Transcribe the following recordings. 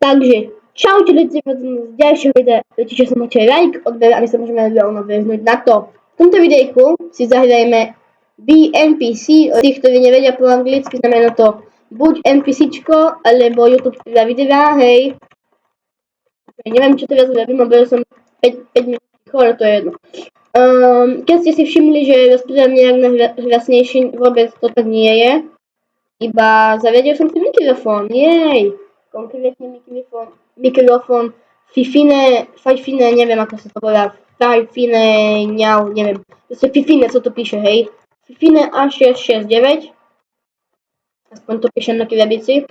Takže, čaute ľudia, z ďalšieho videa, určite som hoďte like, odber, aby sa môžeme rovno vyhnúť na to. V tomto videjku si zahrajeme BNPC, tí, ktorí nevedia po anglicky, znamená to buď NPCčko, alebo YouTube teda videa, hej. Neviem, čo teraz robím, lebo som 5 minút ticho, ale to je jedno. Keď ste si všimli, že rozprávam nejak hlasnejšie, vôbec to tak nie je. Iba zavedel som si mikrofón, jej. Konkrétne mikrofón Fifine, neviem ako sa to volá, Fifine, ňau, neviem. Proste Fifine, co to píše, hej. Fifine A669, aspoň to píšem na krabici.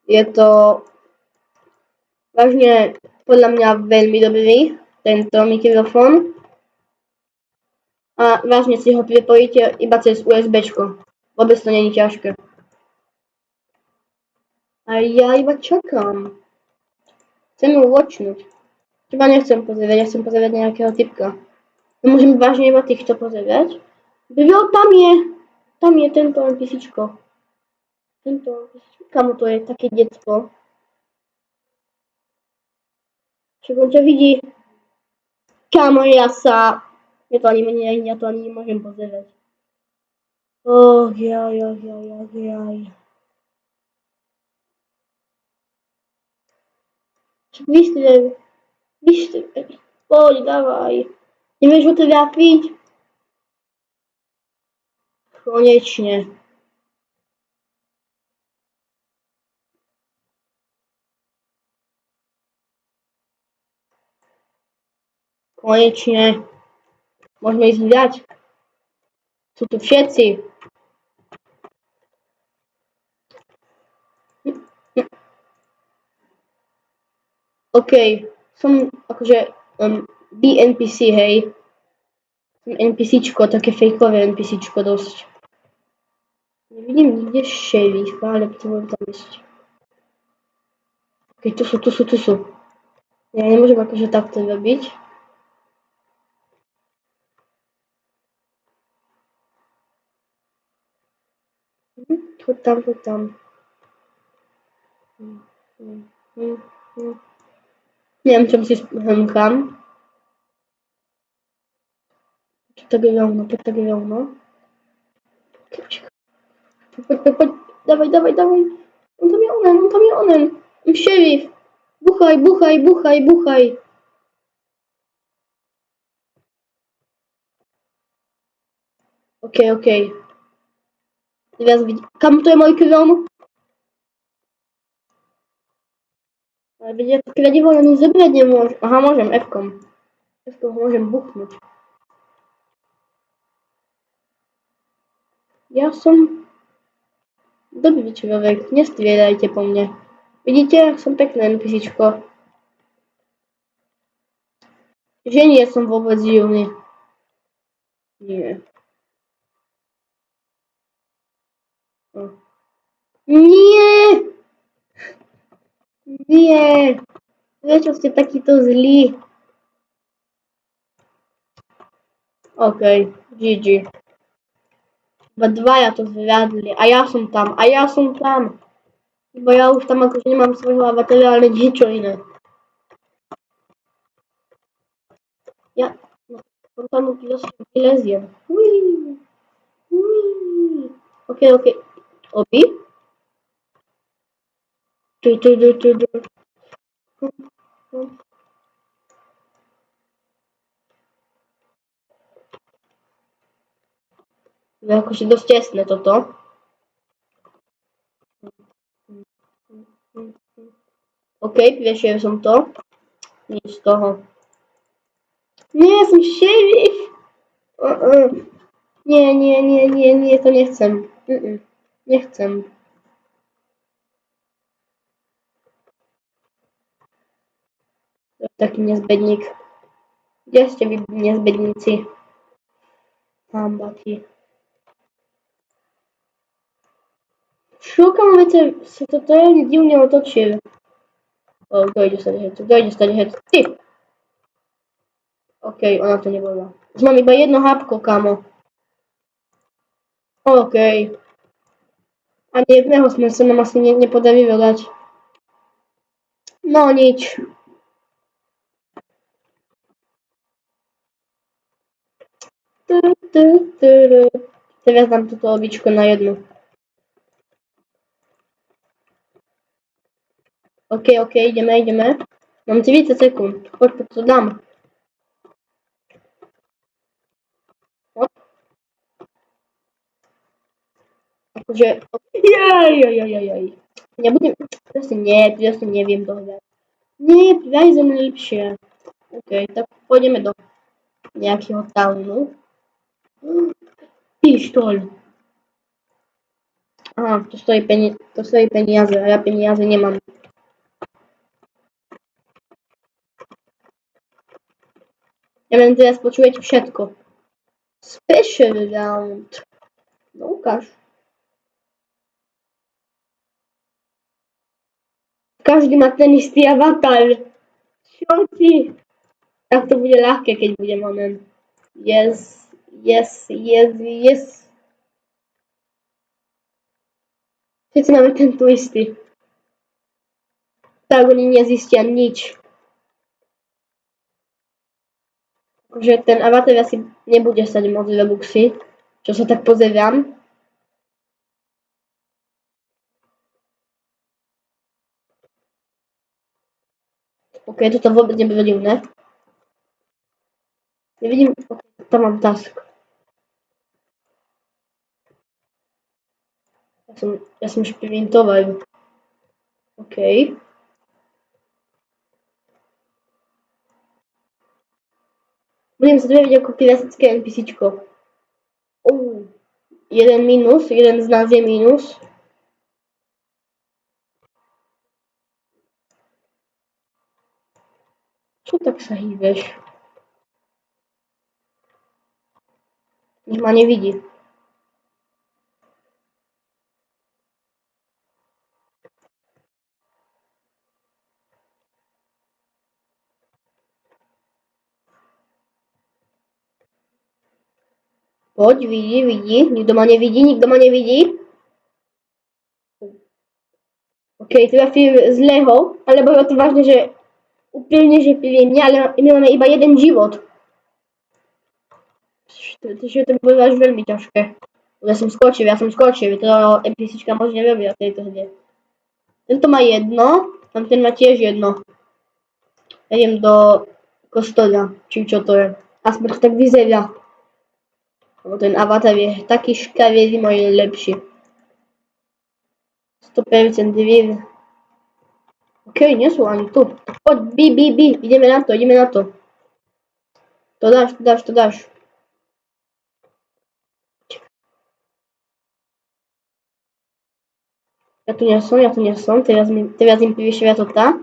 Je to vážne podľa mňa veľmi dobrý, tento mikrofón. A vážne si ho pripojíte iba cez USBčko, vôbec to není ťažké. A ja iba čakám. Chcem ho watchnúť. Teba nechcem pozerať, ja chcem pozerať nejakého typka. No môžem vážne iba týchto pozerať? Jo, tam je tento NPCčko. Kamo to je, také decko. Však on ťa vidí. Kamo, ja to ani nemôžem pozerať. Jaj. Vystreľ. Poď, dávaj. Nevieš ho to trafiť? Konečne. Môžeme ísť hľadať. Sú tu všetci. OK, som akože BNPC, hej. Som NPCčko, také fejkové NPCčko dosť. Nevidím nikde šerifa, ale potrebujem tam ísť. OK, tu sú. Ja nemôžem akože takto robiť. Choď tam. Neviem, čom si hmkám. Poď tak rovno. Poď. Dávaj. On tam je onen. Šerif. Buchaj. OK. Teraz vidím. Kam to je môj klon? Ale vedia, to kradivo len zobrať nemôžem. Aha, môžem F-kom. F-kom môžem buchnúť. Ja som dobrý človek, nestrieľajte po mne. Vidíte, som pekné NPCčko. Že nie som vôbec divný. Nie. Nie! Prečo ste takýto zlí? OK, GG. Iba dvaja to zvládli. A ja som tam. Iba ja už tam akože nemám svojho avatára, ale niečo iné. Ja tam zase vyleziem. OK. Obi? Je akože dosť tesné toto. OK, vyšiel som to. Nič z toho. Nie, som šerif! Nie, to nechcem. Nechcem. To je taký nezbedník. Kde ste vy, nezbedníci? Hambati. Šukam, veď sa to totálne divne otočil. Kto ide stať? Ty! OK, ona to nebola. Už mám iba jedno hápko, kamo. OK. Ani jedného sme sa nám asi nepodarilo dať. No nič. Teraz dám toto običko na jednu. OK, ideme. Mám 30 sekúnd. Poď to dám. Akože... Jaj. Nebudem... Proste neviem dohľadať. Nie, priaj zem lepšie. OK, tak pôjdeme do nejakého townu. Pištoľ. Aha, to stojí peniaze a ja peniaze nemám. Ja len teraz počúvať všetko. Special round. No ukáž. Každý má ten istý avatar. Čo ti? Tak to bude ľahké, keď budem onen. Yes. Všetci máme tento istý. Tak oni nezistia nič. Že ten avatar asi nebude stať moc Robuxy. Čo sa tak pozerám. OK, toto vôbec nebude divné. Nevidím, tam mám task. Ja som šprintoval. OK. Budem sa dovediť ako klasické NPCčko. Jeden minus, jeden z nás je minus. Čo tak sa hýbeš? Nech ma nevidí. Poď, vidí. Nikto ma nevidí. OK, trafil zlého, alebo je to vážne, že úplne, že pri mňa, ale my máme iba jeden život. Čiže to bolo až veľmi ťažké. Ja som skočil, to NPCčka možno nerobia v tejto hre. Tento má jedno, tam ten má tiež jedno. Ja idem do kostola, či čo to je. Aspoň to tak vyzerá. Lebo ten avatar je taký škaredý, môj lepší. 100% reveal. OK, nie sú ani tu. Poď, bi, ideme na to. To dáš. Ja tu nie som, teraz im privyšia viatota.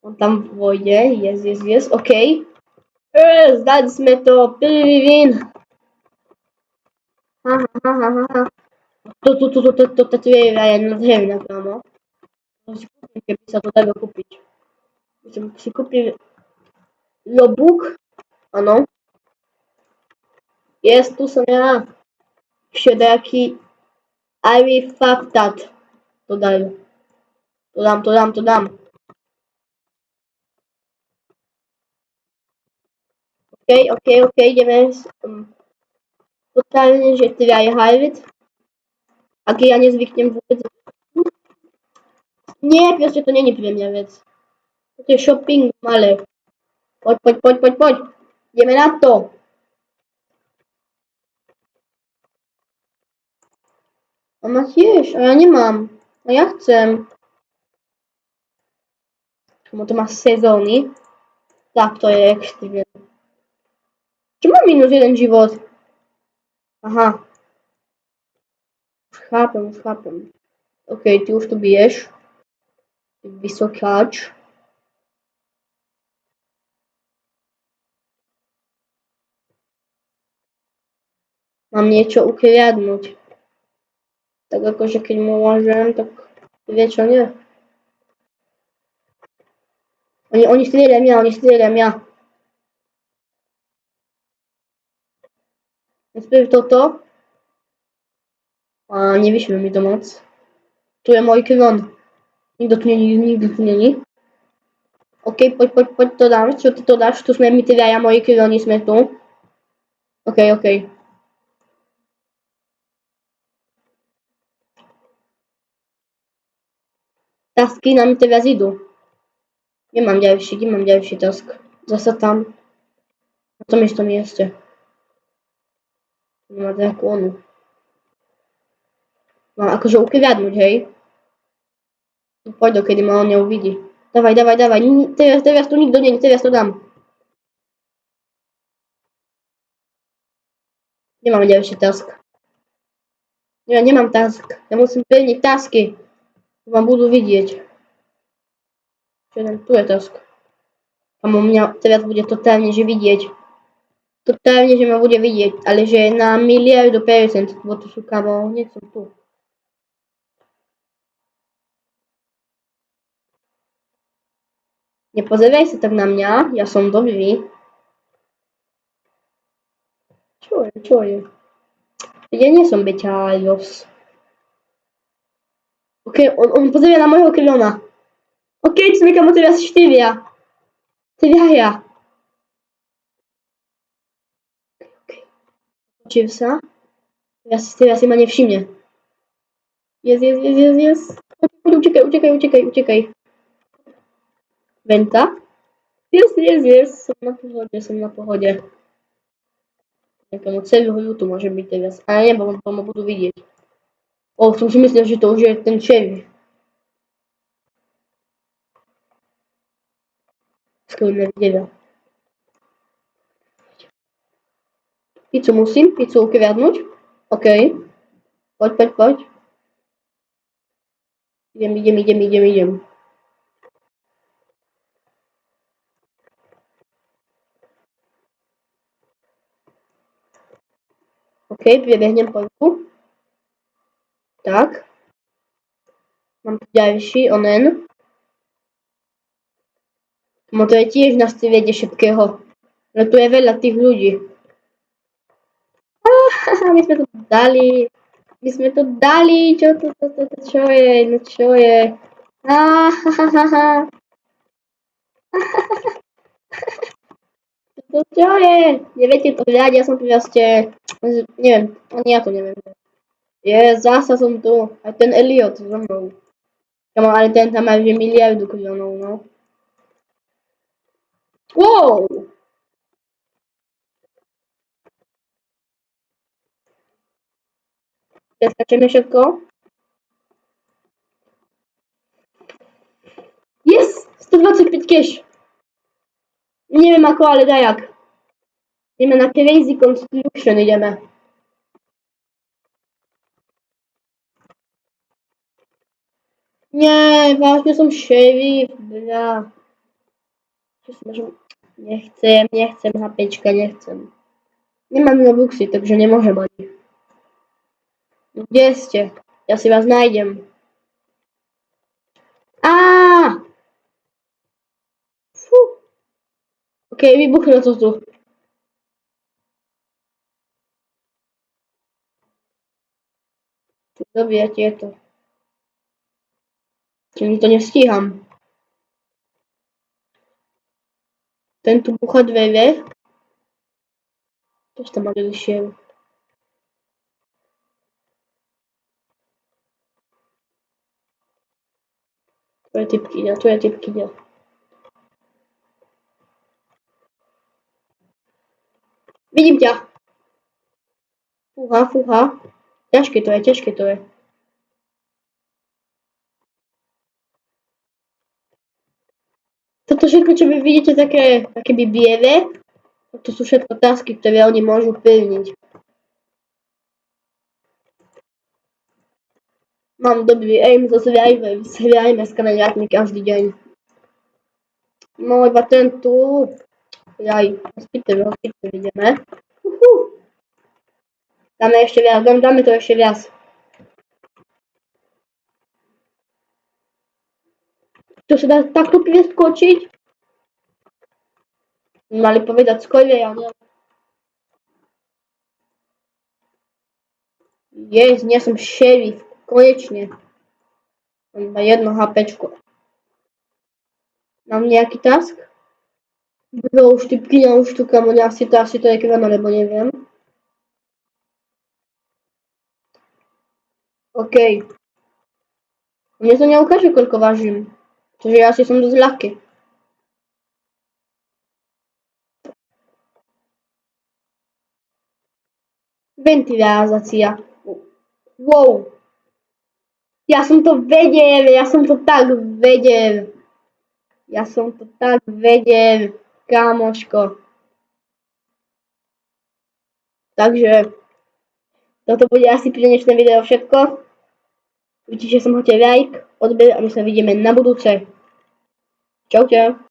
On tam vojde, yes, OK. Zdali sme to, prvý win. Haha. To je aj nádherná, kámo. Si kúpim, keby sa to dalo kúpiť. Som si kúpil notebook, áno. Yes, tu som ja. Všelijaký Ivy Factat. To dám. OK, ideme. Totálne, že tryhard. Ak ja nezvyknem vôbec. Nie, proste to není pre mňa vec. To je shopping, malé. Poď. Ideme na to. A má tiež, a ja nemám. A ja chcem. To má sezóny. Tak to je extrém. Čo mám minus jeden život? Aha. Už chápem. OK, ty už tu biješ. Vysokáč. Mám niečo ukradnúť. Tak akože keď môžem, tak vie čo nie. Oni strieľajú mňa. Nespraviť toto. A nevyšlo mi to moc. Tu je môj klon. Nikto tu není. OK, poď, to dám. Čo ty to dáš? Tu sme my teda, ja moji kriloni sme tu. OK. Tasky nám teraz idú. Kde mám ďalší task? Zasa tam. Na tom istom mieste. Má drakónu. Mám akože ukradnúť, hej? Poď, dokedy ma on neuvidí. Dávaj. Teraz tu nikto nie, teraz to dám. Nemám ďalší task. Ja nemám task. Ja musím plniť tasky. Vám budú vidieť. Tu je task. A mňa teraz bude totálne, že vidieť. Totálne, že ma bude vidieť. Ale že na miliardu percent. Bo tu sú kamo, hneď som tu. Nepozeraj sa tak na mňa. Ja som dobrý. Čo je? Ja nie som beťáľos. OK, on pozerá na mojho krilona. OK, sme kamo teraz 4. Točím sa. Teraz si ma nevšimne. Yes. Utekaj. Venta. Yes. Som na pohode. Celú hru tu môže byť teraz. Ale nebo to ma budú vidieť. Som si myslel, že to už je ten šerif. Skoro nevidela. Pizzu ukradnúť. OK. Poď. Idem. OK, prebehnem poľku. Tak. Mám tu ďalší, onen. No to je tiež na striede všetkého. Ale tu je veľa tých ľudí. My sme to dali. Čo je? No čo je? To čo je? Neviete to hľadať, ja som proste... Neviem, ani ja to neviem. Zasa som tu. A ten Elliot so mnou. Ale ten tam má že miliardu krilonov, no. Wow! Preskačeme všetko. Yes! 125 cash. Neviem ako, ale dajak. Ideme na Crazy Construction, ideme. Nie, vážne som šerif, bľa. Nechcem HPčka, nechcem. Nemám Robuxy, takže nemôžem ani. No kde ste? Ja si vás nájdem. Fú. OK, vybuchlo to tu. Dobre, tieto. Čím to nestíham. Ten tu bucha dvere. Tož tam ale vyšiel. Tu je typkyňa. Vidím ťa. Fúha. Ťažké to je. Toto všetko, čo vy vidíte, také by biele, to sú všetko tasky, ktoré oni môžu plniť. Mám dobrý aim zo zviajme s kamarátmi každý deň. No iba ten tu. Hospital ideme. Dáme ešte viac, dáme to ešte viac. To sa dá takto preskočiť? Mali povedať skôr, ja neviem. Nie som šerif, konečne. Mám iba jedno HPčko. Mám nejaký task? Bro, už typky na už tu kamo, asi to je krano, lebo neviem. OK. Mne to neukáže, koľko vážim. Takže ja asi som dosť ľahký. Ventilizácia. Wow. Ja som to vedel, ja som to tak vedel, kámoško. Takže toto bude asi pre dnešné video všetko. Určite som hoďte like, odber a my sa vidíme na budúce. Čaute.